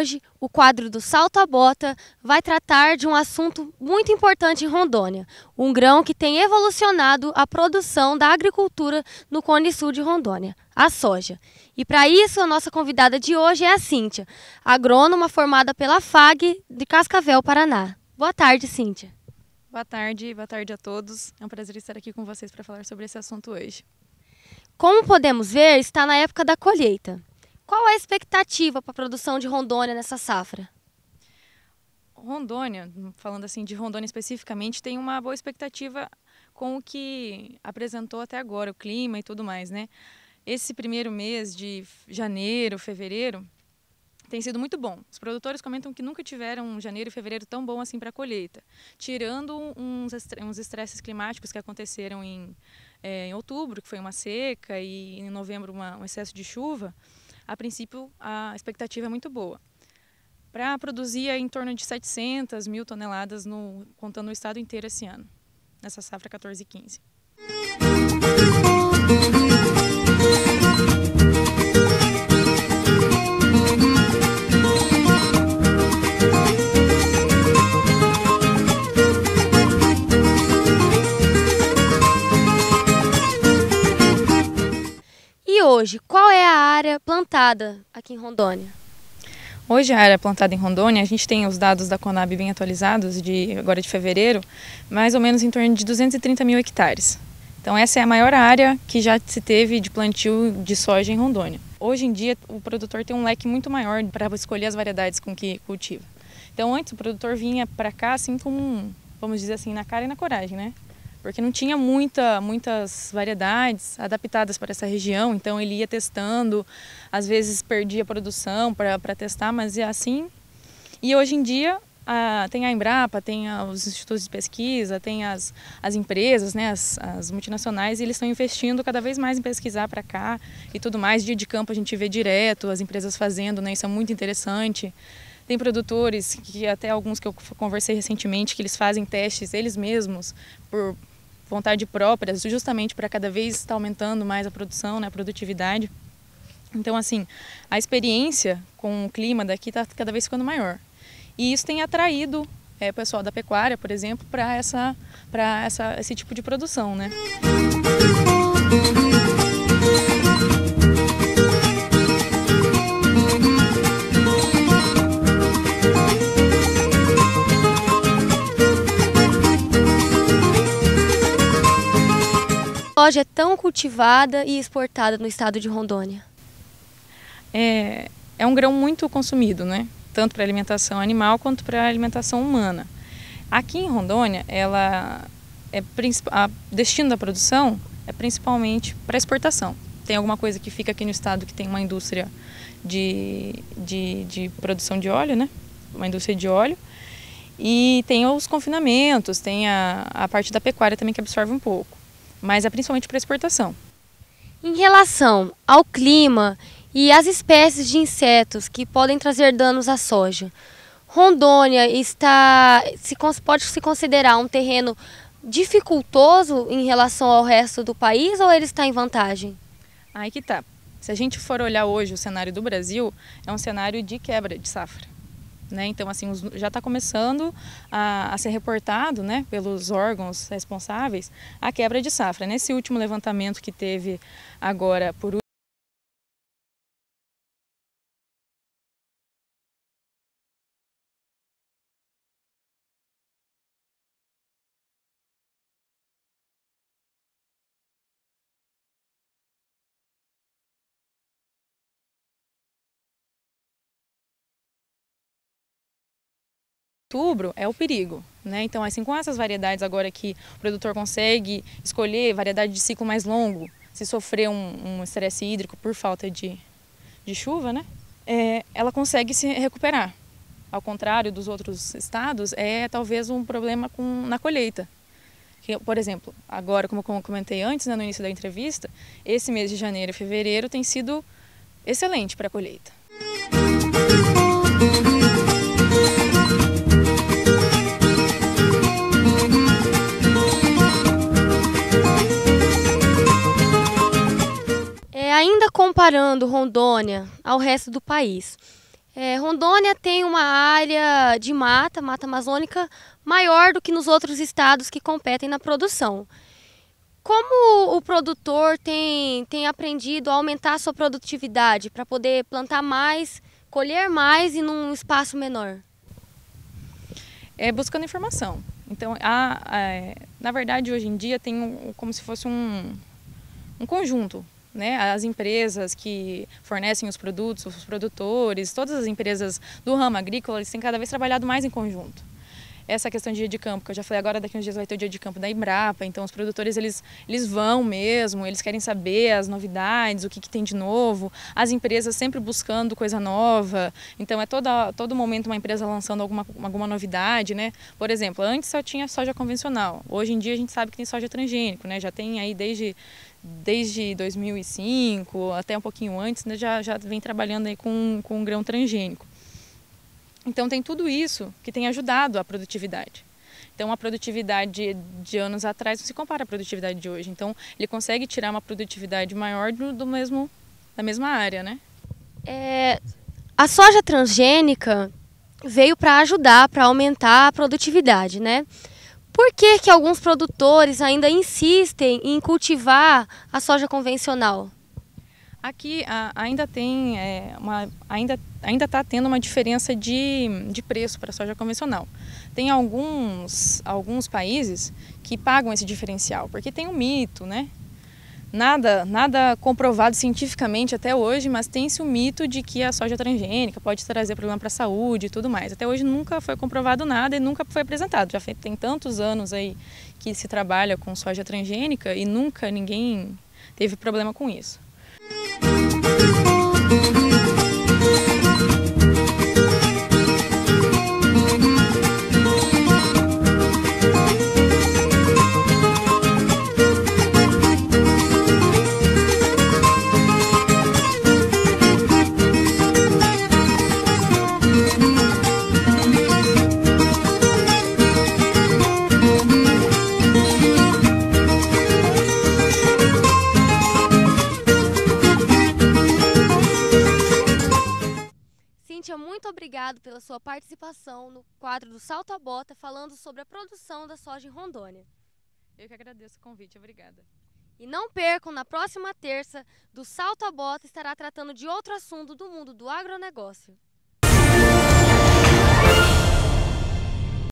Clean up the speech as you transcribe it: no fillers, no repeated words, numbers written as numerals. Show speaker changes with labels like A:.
A: hoje, o quadro do Salto à Bota vai tratar de um assunto muito importante em Rondônia, um grão que tem evolucionado a produção da agricultura no Cone Sul de Rondônia, a soja. E para isso, a nossa convidada de hoje é a Cíntia, agrônoma formada pela FAG de Cascavel, Paraná. Boa tarde, Cíntia.
B: Boa tarde a todos. É um prazer estar aqui com vocês para falar sobre esse assunto hoje.
A: Como podemos ver, está na época da colheita. Qual é a expectativa para a produção de Rondônia nessa safra?
B: Rondônia, falando assim de Rondônia especificamente, tem uma boa expectativa com o que apresentou até agora, o clima e tudo mais, né? Esse primeiro mês de janeiro, fevereiro, tem sido muito bom. Os produtores comentam que nunca tiveram um janeiro e fevereiro tão bom assim para a colheita, tirando uns estresses climáticos que aconteceram em outubro, que foi uma seca, e em novembro um excesso de chuva. A princípio, a expectativa é muito boa. Para produzir em torno de 700 mil toneladas, contando o estado inteiro esse ano, nessa safra 14 e 15.
A: E hoje, qual é a área plantada aqui em Rondônia?
B: Hoje a área plantada em Rondônia, a gente tem os dados da Conab bem atualizados, agora de fevereiro, mais ou menos em torno de 230 mil hectares. Então essa é a maior área que já se teve de plantio de soja em Rondônia. Hoje em dia o produtor tem um leque muito maior para escolher as variedades com que cultiva. Então antes o produtor vinha para cá assim com, vamos dizer assim, na cara e na coragem, né? Porque não tinha muitas variedades adaptadas para essa região, então ele ia testando, às vezes perdia a produção para testar, mas é assim. E hoje em dia tem a Embrapa, tem os institutos de pesquisa, tem as empresas, né, as multinacionais, e eles estão investindo cada vez mais em pesquisar para cá e tudo mais. Dia de campo a gente vê direto as empresas fazendo, né, isso é muito interessante. Tem produtores, que até alguns que eu conversei recentemente, que eles fazem testes eles mesmos por vontade própria, justamente para cada vez estar aumentando mais a produção, né, a produtividade. Então, assim, a experiência com o clima daqui está cada vez ficando maior. E isso tem atraído o pessoal da pecuária, por exemplo, para esse tipo de produção, né?
A: A soja é tão cultivada e exportada no estado de Rondônia?
B: É um grão muito consumido, né? Tanto para alimentação animal quanto para alimentação humana. Aqui em Rondônia, o destino da produção é principalmente para exportação. Tem alguma coisa que fica aqui no estado que tem uma indústria de produção de óleo, né? Uma indústria de óleo. E tem os confinamentos, tem a parte da pecuária também que absorve um pouco. Mas é principalmente para exportação.
A: Em relação ao clima e às espécies de insetos que podem trazer danos à soja, Rondônia pode se considerar um terreno dificultoso em relação ao resto do país, ou ele está em vantagem?
B: Aí que tá. Se a gente for olhar hoje o cenário do Brasil, é um cenário de quebra de safra. Né? Então, assim, já está começando a ser reportado, né, pelos órgãos responsáveis a quebra de safra. Nesse último levantamento que teve agora por outubro é o perigo, né? Então, assim, com essas variedades agora que o produtor consegue escolher variedade de ciclo mais longo, se sofrer um estresse hídrico por falta de chuva, né? Ela consegue se recuperar. Ao contrário dos outros estados, é talvez um problema na colheita. Que, por exemplo, agora, como eu comentei antes, né, no início da entrevista, esse mês de janeiro e fevereiro tem sido excelente para a colheita.
A: Ainda comparando Rondônia ao resto do país, Rondônia tem uma área de mata amazônica, maior do que nos outros estados que competem na produção. Como o produtor tem aprendido a aumentar a sua produtividade para poder plantar mais, colher mais e num espaço menor?
B: Buscando informação. Então, na verdade, hoje em dia tem como se fosse um conjunto, né? As empresas que fornecem os produtos, os produtores, todas as empresas do ramo agrícola, eles têm cada vez trabalhado mais em conjunto. Essa questão de dia de campo, que eu já falei agora, daqui uns dias vai ter o dia de campo da Embrapa, então os produtores eles vão mesmo, eles querem saber as novidades, o que tem de novo, as empresas sempre buscando coisa nova, então todo momento uma empresa lançando alguma novidade, né? Por exemplo, antes só tinha soja convencional, hoje em dia a gente sabe que tem soja transgênico, né? Já tem aí desde 2005, até um pouquinho antes, né? já vem trabalhando aí com grão transgênico. Então tem tudo isso que tem ajudado a produtividade. Então a produtividade de anos atrás não se compara à produtividade de hoje. Então ele consegue tirar uma produtividade maior da mesma área, né?
A: A soja transgênica veio para ajudar, para aumentar a produtividade, né? Por que alguns produtores ainda insistem em cultivar a soja convencional?
B: Aqui ainda tem ainda está tendo uma diferença de preço para a soja convencional. Tem alguns países que pagam esse diferencial, porque tem um mito, né? Nada comprovado cientificamente até hoje, mas tem-se o mito de que a soja transgênica pode trazer problema para a saúde e tudo mais. Até hoje nunca foi comprovado nada e nunca foi apresentado. Tem tantos anos aí que se trabalha com soja transgênica e nunca ninguém teve problema com isso.
A: Muito obrigado pela sua participação no quadro do Salto à Bota, falando sobre a produção da soja em Rondônia.
B: Eu que agradeço o convite, obrigada.
A: E não percam, na próxima terça, do Salto à Bota estará tratando de outro assunto do mundo do agronegócio.